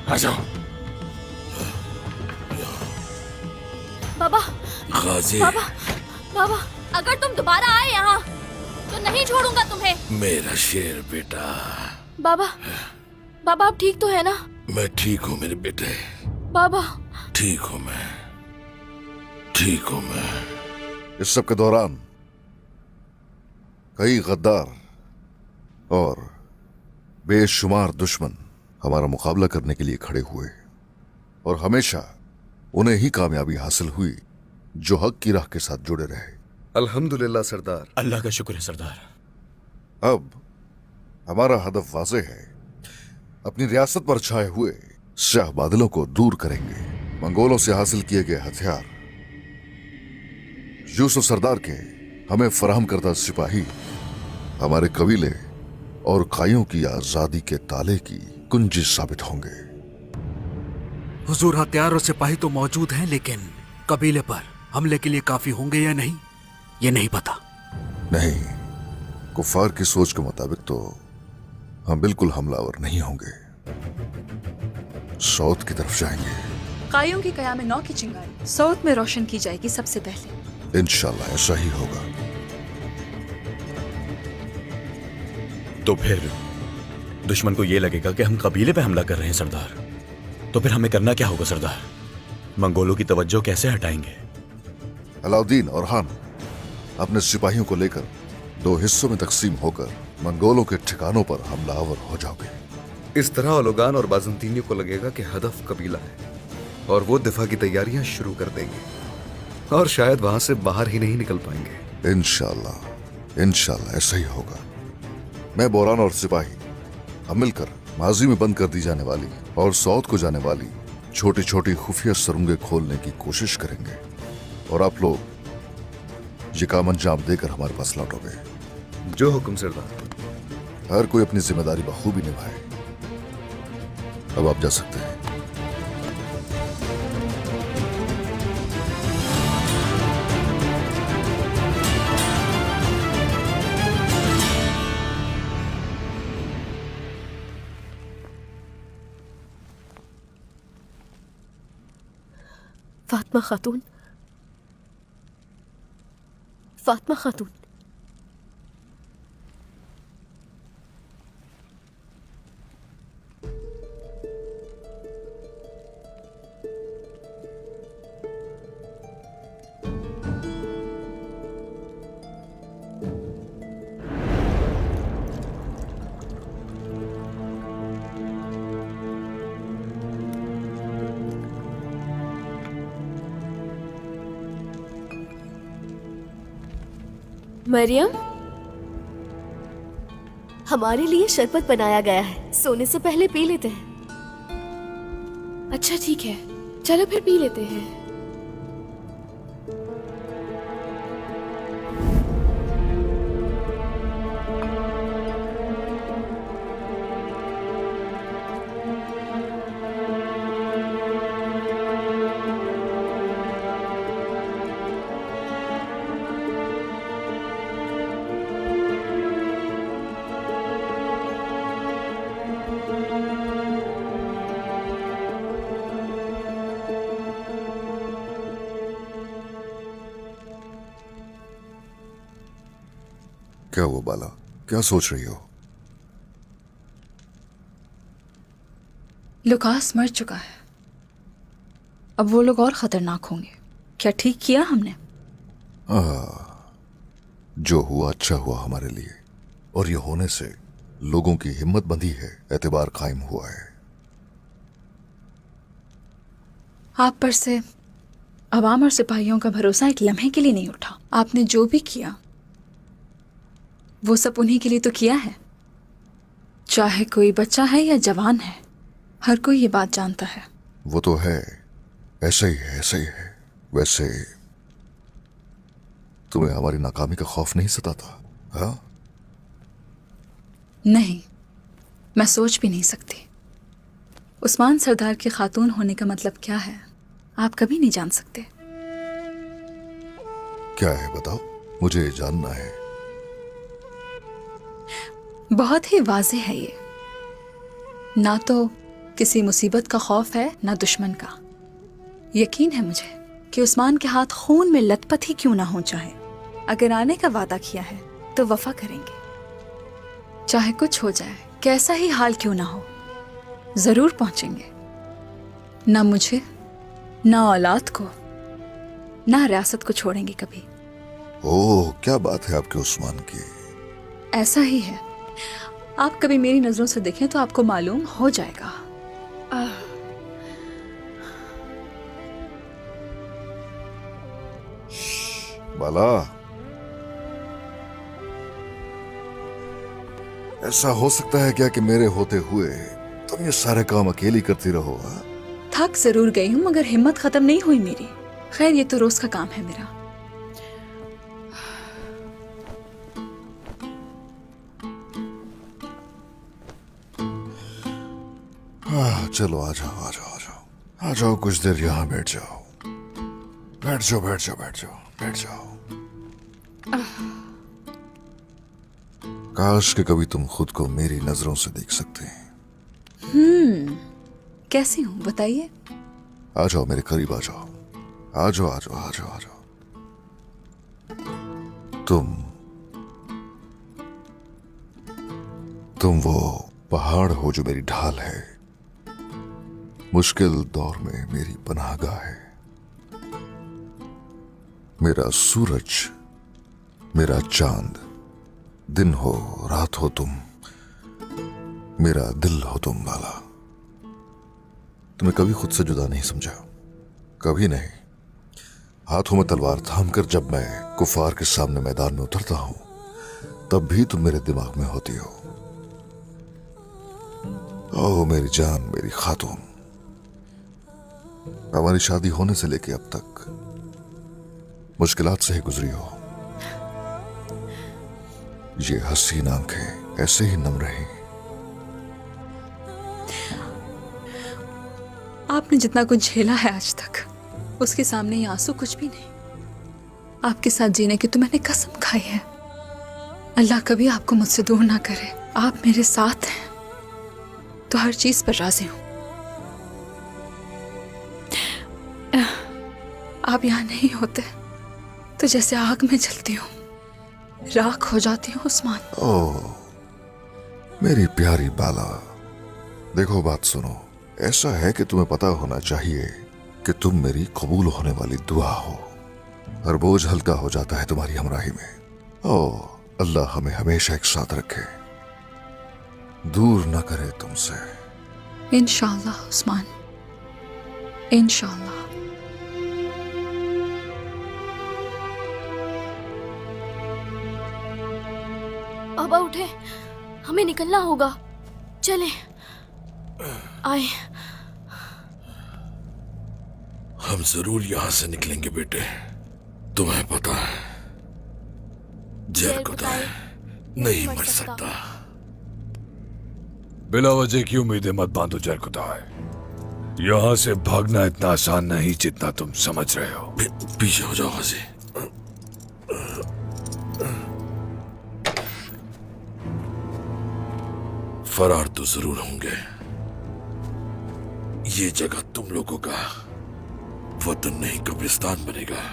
आ जाओ। बाबा, गाजी, बाबा, बाबा, अगर तुम दोबारा आए यहाँ तो नहीं छोड़ूंगा तुम्हें। मेरा शेर बेटा। बाबा, बाबा आप ठीक तो है ना? मैं ठीक हूँ मेरे बेटे, बाबा। ठीक हूँ मैं, ठीक हूँ मैं। इस सब के दौरान कई गद्दार और बेशुमार दुश्मन हमारा मुकाबला करने के लिए खड़े हुए और हमेशा उन्हें ही कामयाबी हासिल हुई जो हक की राह के साथ जुड़े रहे। अल्हम्दुलिल्लाह सरदार। अल्लाह का शुक्र है सरदार। अब हमारा हदफ वाज़े है, अपनी रियासत पर छाए हुए स्याह बादलों को दूर करेंगे। मंगोलों से हासिल किए गए हथियार, यूसुफ सरदार के हमें फराहम करदा सिपाही हमारे कबीले और कायों की आजादी के ताले की कुंजी साबित होंगे। हुजूर, हथियार और सिपाही तो मौजूद हैं, लेकिन कबीले पर हमले के लिए काफी होंगे या नहीं ये नहीं पता। नहीं, कुफार की सोच के मुताबिक तो हम बिल्कुल हमलावर नहीं होंगे। साउथ की तरफ जाएंगे। कायों की कयाम 9 की चिंगारी साउथ में रोशन की जाएगी सबसे पहले। इंशाल्लाह ऐसा ही होगा। तो फिर दुश्मन को यह लगेगा कि हम कबीले पे हमला कर रहे हैं सरदार। तो फिर हमें करना क्या होगा सरदार? मंगोलों की तवज्जो कैसे हटाएंगे? अलाउद्दीन और हान अपने सिपाहियों को लेकर 2 हिस्सों में तकसीम होकर मंगोलों के ठिकानों पर हमलावर हो जाओगे। इस तरह ओलोगान और बाजंतीनियों को लगेगा कि हदफ कबीला है और वो दिफा की तैयारियां शुरू कर देंगे और शायद वहां से बाहर ही नहीं निकल पाएंगे। इंशाल्लाह, इंशाल्लाह ऐसा ही होगा। मैं बोरान और सिपाही हम मिलकर माजी में बंद कर दी जाने वाली और साउथ को जाने वाली छोटी छोटी खुफिया सुरंगें खोलने की कोशिश करेंगे और आप लोग ये काम अंजाम देकर हमारे पास लौटोगे। जो हुक्म सरदार। हर कोई अपनी जिम्मेदारी बखूबी निभाए। अब आप जा सकते हैं। फातिमा खातून, फातिमा खातून। मरियम, हमारे लिए शरबत बनाया गया है, सोने से पहले पी लेते हैं। अच्छा ठीक है, चलो फिर पी लेते हैं। क्या हुआ बाला, क्या सोच रही हो? लुकास मर चुका है, अब वो लोग और खतरनाक होंगे। क्या ठीक किया हमने? जो हुआ अच्छा हुआ हमारे लिए, और ये होने से लोगों की हिम्मत बंधी है, एतबार कायम हुआ है। आप पर से अवाम और सिपाहियों का भरोसा एक लम्हे के लिए नहीं उठा। आपने जो भी किया वो सब उन्हीं के लिए तो किया है। चाहे कोई बच्चा है या जवान है, हर कोई ये बात जानता है। वो तो है, ऐसा ही है, ऐसा ही है। वैसे तुम्हें हमारी नाकामी का खौफ नहीं सताता? हाँ? नहीं, मैं सोच भी नहीं सकती। उस्मान सरदार की खातून होने का मतलब क्या है आप कभी नहीं जान सकते। क्या है बताओ, मुझे जानना है। बहुत ही वाज़ेह है ये। ना तो किसी मुसीबत का खौफ है ना दुश्मन का। यकीन है मुझे कि उस्मान के हाथ खून में लथपथ ही क्यों ना हो चाहे, अगर आने का वादा किया है तो वफा करेंगे। चाहे कुछ हो जाए, कैसा ही हाल क्यों ना हो, जरूर पहुंचेंगे। ना मुझे, ना औलाद को, ना रियासत को छोड़ेंगे कभी। ओह, क्या बात है आपके उस्मान की। ऐसा ही है। आप कभी मेरी नजरों से देखें तो आपको मालूम हो जाएगा। बाला, ऐसा हो सकता है क्या कि मेरे होते हुए तुम ये सारे काम अकेली करती रहो? हाँ? थक जरूर गई हूं मगर हिम्मत खत्म नहीं हुई मेरी। खैर, ये तो रोज का काम है मेरा। चलो आ जाओ, आ जाओ, आ जाओ, आ जाओ, कुछ देर यहाँ बैठ जाओ। बैठ जाओ, बैठ जाओ, बैठ जाओ, बैठ जाओ। काश कि कभी तुम खुद को मेरी नजरों से देख सकते हैं। कैसी हूं बताइए? आ जाओ, मेरे करीब आ जाओ, आ जाओ, आ जाओ, आ जाओ, आ जाओ। तुम वो पहाड़ हो जो मेरी ढाल है, मुश्किल दौर में मेरी पनाहगाह है। मेरा सूरज, मेरा चांद, दिन हो रात हो तुम, मेरा दिल हो तुम वाला। तुम्हें कभी खुद से जुदा नहीं समझा, कभी नहीं। हाथों में तलवार थामकर जब मैं कुफार के सामने मैदान में उतरता हूं, तब भी तुम मेरे दिमाग में होती हो। ओह मेरी जान, मेरी खातून, हमारी शादी होने से लेके अब तक मुश्किलात से ही गुजरी हो। ये हसीन आंखें ऐसे ही नम रही। आपने जितना कुछ झेला है आज तक, उसके सामने ये आंसू कुछ भी नहीं। आपके साथ जीने की तो मैंने कसम खाई है। अल्लाह कभी आपको मुझसे दूर ना करे। आप मेरे साथ हैं तो हर चीज पर राजी हूं। आप यहाँ नहीं होते तो जैसे आग में जलती हूँ, राख हो जाती हूँ उस्मान। ओह मेरी प्यारी बाला, देखो बात सुनो। ऐसा है कि तुम्हें पता होना चाहिए कि तुम मेरी कबूल होने वाली दुआ हो। हर बोझ हल्का हो जाता है तुम्हारी हमराही में। ओह अल्लाह हमें हमेशा एक साथ रखे, दूर ना करे तुमसे। इंशाअल्लाह उस्मान, इंशाअल्लाह। बाबा उठे, हमें निकलना होगा। चले आए। हम जरूर यहां से निकलेंगे बेटे। तुम्हें पता है जरकुदाय नहीं मर सकता। बिला वजह की उम्मीदें मत बांधो जरकुदाय। यहां से भागना इतना आसान नहीं जितना तुम समझ रहे हो। पीछे हो जाओ गाजी। फरार तो जरूर होंगे। ये जगह तुम लोगों का वतन नहीं कब्रिस्तान बनेगा।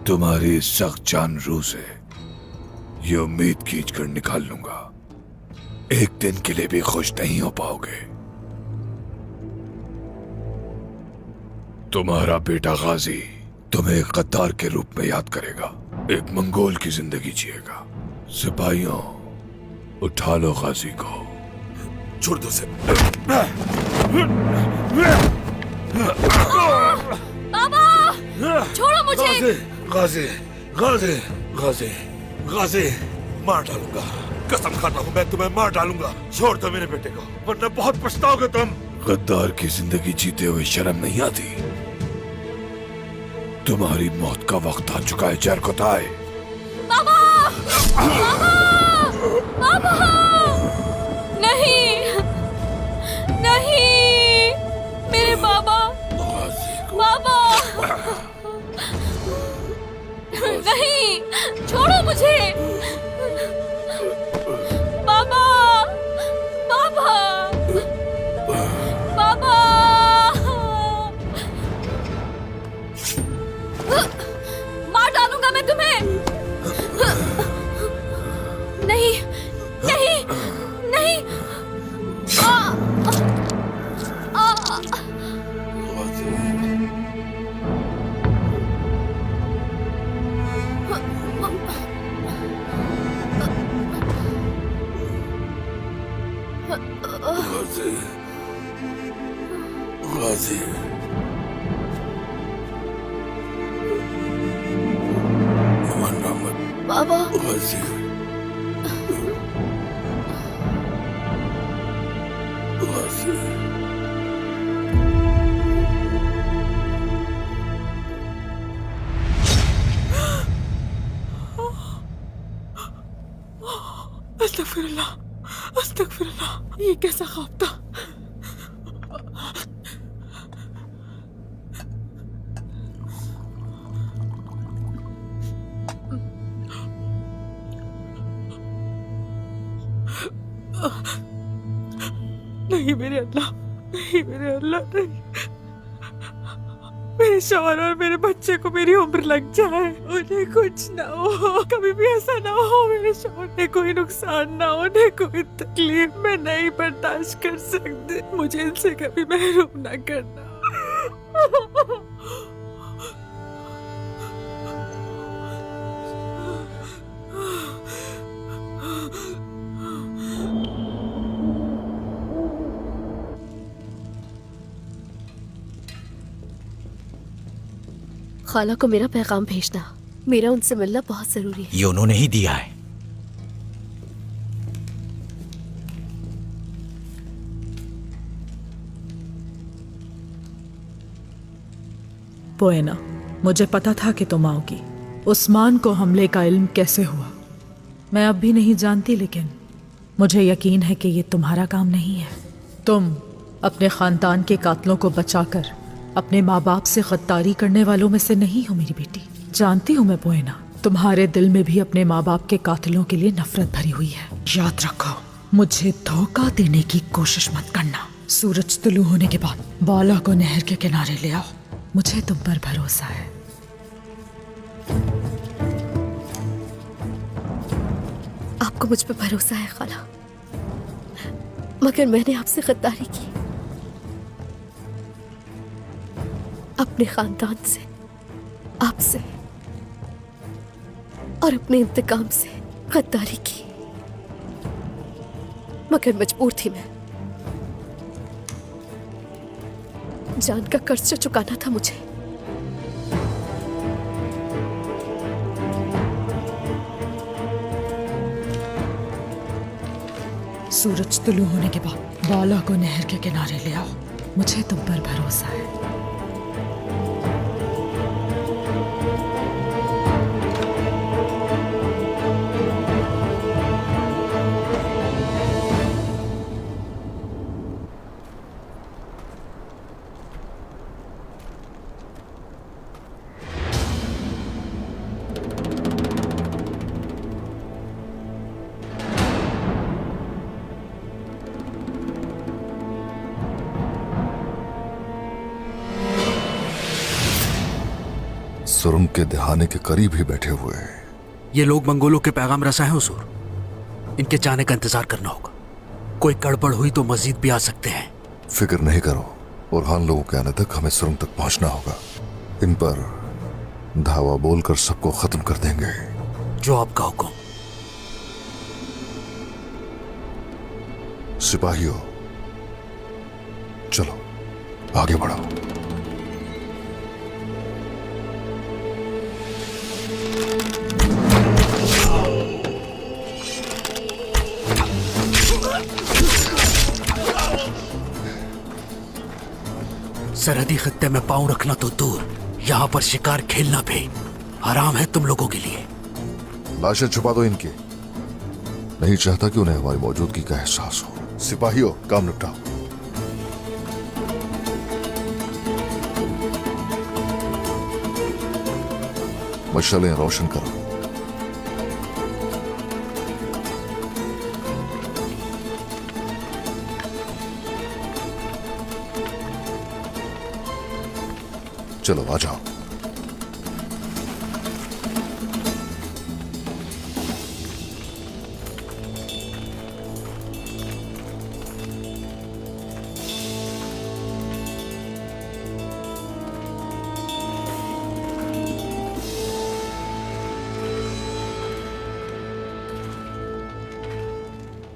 तुम्हारी सख्त जान रूह से ये उम्मीद खींच कर निकाल लूंगा, एक दिन के लिए भी खुश नहीं हो पाओगे। तुम्हारा बेटा गाजी तुम्हें एक गद्दार के रूप में याद करेगा, एक मंगोल की जिंदगी जिएगा। सिपाहियों उठा लो गाजी को। छोड़ दो से। बाबा छोड़ो मुझे। गाजी गाजी गाजी गाजी मार डालूंगा। कसम खाता हूँ मैं तुम्हें मार डालूंगा। छोड़ दो मेरे बेटे को, वरना बहुत पछताओगे तुम। गद्दार की जिंदगी जीते हुए शर्म नहीं आती? तुम्हारी मौत का वक्त आ चुका है जरकुदाय। बाबा बाबा बाबा नहीं नहीं, मेरे बाबा बाबा नहीं, छोड़ो मुझे बाबा बाबा गाजी गाजी मरना मत बाबा गाजी गाजी अस्तगफिरुल्लाह, अस्तगफिरुल्लाह, ये कैसा ख्वाब था? नहीं मेरे अल्लाह, नहीं मेरे अल्लाह, नहीं। मेरे शौहर और मेरे बच्चे को मेरी उम्र लग जाए, उन्हें कुछ ना हो, कभी भी ऐसा ना हो, मेरे शौहर ने कोई नुकसान ना हो, उन्हें कोई तकलीफ मैं नहीं बर्दाश्त कर सकती। मुझे इनसे कभी महरूम ना करना। खाला को मेरा पैगाम भेजना, मेरा उनसे मिलना बहुत जरूरी है। ये उन्होंने ही दिया है। पोएना, मुझे पता था कि तुम आओगी। उस्मान को हमले का इल्म कैसे हुआ मैं अब भी नहीं जानती, लेकिन मुझे यकीन है कि ये तुम्हारा काम नहीं है। तुम अपने खानदान के कातलों को बचाकर अपने माँ बाप से गद्दारी करने वालों में से नहीं हो मेरी बेटी। जानती हूँ मैं पोएना, तुम्हारे दिल में भी अपने माँ बाप के कातलों के लिए नफरत भरी हुई है। याद रखो, मुझे धोखा देने की कोशिश मत करना। सूरज तुलू होने के बाद बाला को नहर के किनारे ले आओ, मुझे तुम पर भरोसा है। आपको मुझ पर भरोसा है खाला, मगर मैंने आपसे गद्दारी की, अपने खानदान से, आपसे और अपने इंतकाम से गद्दारी की, मगर मजबूर थी मैं। जान का कर्ज जो चुकाना था मुझे। सूरज तुलू होने के बाद बाला को नहर के किनारे ले आओ, मुझे तुम पर भरोसा है। सुरंग के दहाने के करीब ही बैठे हुए हैं। ये लोग मंगोलों के पैगाम रसा है हुजूर। इनके जाने का इंतजार करना होगा। कोई गड़बड़ हुई तो मजीद भी आ सकते हैं। फिक्र नहीं करो, बुरहान लोगों के आने तक हमें सुरंग तक पहुंचना होगा। इन पर धावा बोलकर सबको खत्म कर देंगे। जो आपका हुक्म। सिपाहियों, चलो आगे बढ़ो। सरहदी खत्ते में पांव रखना तो दूर, यहाँ पर शिकार खेलना भी हराम है तुम लोगों के लिए। लाशें छुपा दो इनकी, नहीं चाहता कि उन्हें हमारी मौजूदगी का एहसास हो। सिपाहियों, काम निपटाओ। मशालें रोशन करो। चलो आ जाओ।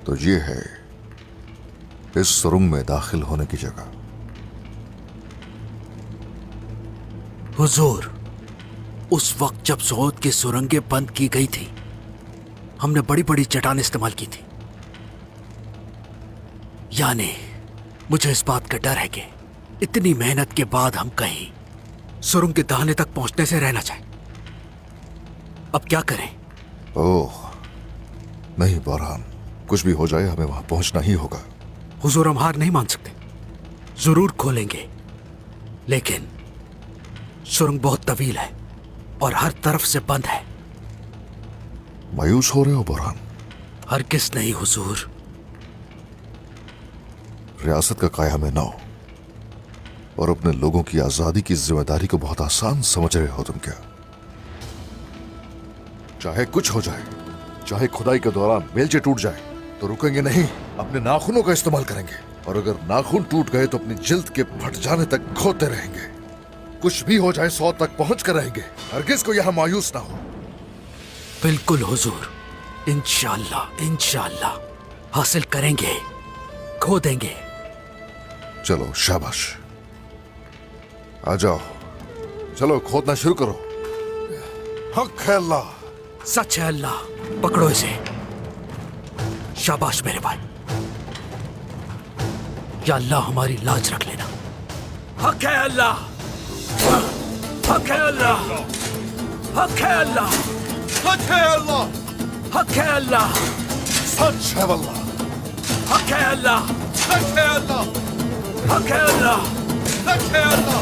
तो ये है इस सुरंग में दाखिल होने की जगह। हुजूर, उस वक्त जब सऊद की सुरंगें बंद की गई थी, हमने बड़ी बड़ी चट्टान इस्तेमाल की थी। यानी मुझे इस बात का डर है कि इतनी मेहनत के बाद हम कहीं सुरंग के दाने तक पहुंचने से रहना चाहें। अब क्या करें? ओह नहीं बोरान, कुछ भी हो जाए हमें वहां पहुंचना ही होगा। हुजूर, हम हार नहीं मान सकते। जरूर खोलेंगे, लेकिन सुरंग बहुत तवील है और हर तरफ से बंद है। मायूस हो रहे हो बोरान? हरगिज़ नहीं हुजूर। रियासत का कायम है नौ और अपने लोगों की आजादी की जिम्मेदारी को बहुत आसान समझ रहे हो तुम क्या? चाहे कुछ हो जाए, चाहे खुदाई के दौरान बेलचे टूट जाए, तो रुकेंगे नहीं, अपने नाखूनों का इस्तेमाल करेंगे। और अगर नाखून टूट गए तो अपनी जिल्द के फट जाने तक खोते रहेंगे। कुछ भी हो जाए 100 तक पहुंच कर रहेंगे। हरगिज़ को यहां मायूस ना हो। बिल्कुल हुजूर, इंशाअल्लाह इंशाअल्लाह हासिल करेंगे, खो देंगे। चलो शाबाश, आ जाओ, चलो खोदना शुरू करो। हक है अल्लाह। सच है अल्लाह, पकड़ो इसे। शाबाश मेरे भाई, या अल्लाह हमारी लाज रख लेना। हक है अल्लाह, हक है अल्लाह, हक है अल्लाह, सच है अल्लाह, हक है अल्लाह, सच है अल्लाह, हक है अल्लाह, सच है अल्लाह, हक है अल्लाह, सच है अल्लाह।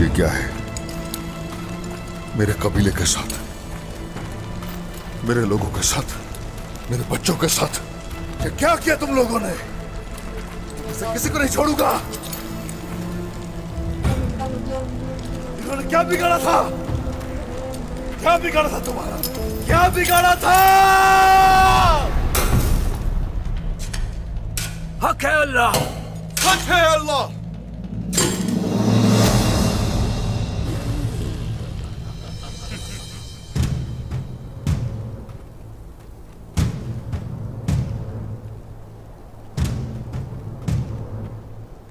ये क्या है? मेरे कबीले के साथ, मेरे लोगों के साथ, मेरे बच्चों के साथ ये क्या किया तुम लोगों ने? इसे किसी को नहीं छोड़ूंगा। इन्होंने क्या बिगाड़ा था? क्या बिगाड़ा था तुम्हारा? क्या बिगाड़ा था? हक है अल्लाह, सच है अल्लाह।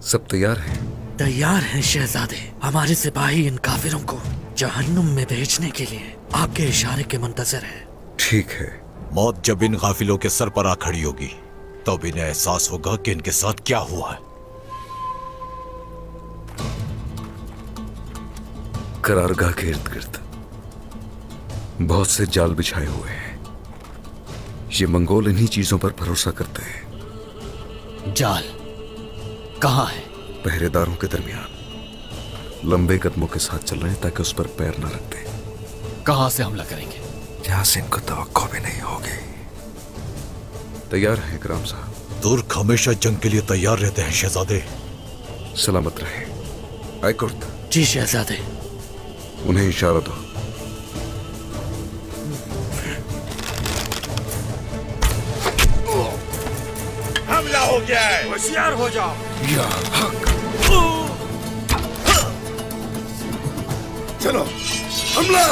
सब तैयार है? तैयार हैं शहजादे। हमारे सिपाही इन काफिरों को जहन्नुम में भेजने के लिए आपके इशारे के मुंतजर हैं। ठीक है। मौत जब इन काफिलों के सर पर आ खड़ी होगी तब इन्हें एहसास होगा कि इनके साथ क्या हुआ है। करारगाह के इर्द गिर्द बहुत से जाल बिछाए हुए हैं। ये मंगोल इन्हीं चीजों पर भरोसा करते हैं। जाल कहाँ है? पहरेदारों के दरमियान लंबे कदमों के साथ चल रहे हैं ताकि उस पर पैर न रख दें। कहाँ से हमला करेंगे? जहां से इनको तवक्को भी नहीं होगी। तैयार हैं इकराम साहब? तुर्क हमेशा जंग के लिए तैयार रहते हैं शहजादे। सलामत रहे। आयकुर्द। जी शहजादे। उन्हें इशारा दो। हमला हो गया है, होशियार हो जाओ। या हक। चलो हमला।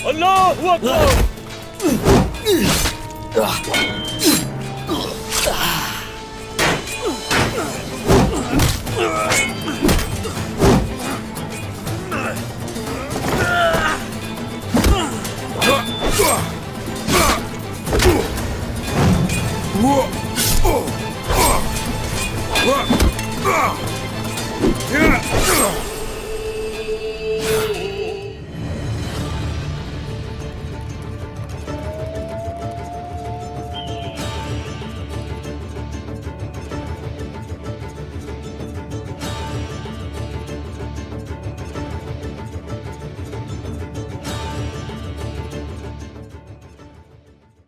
अल्लाहू अकबर।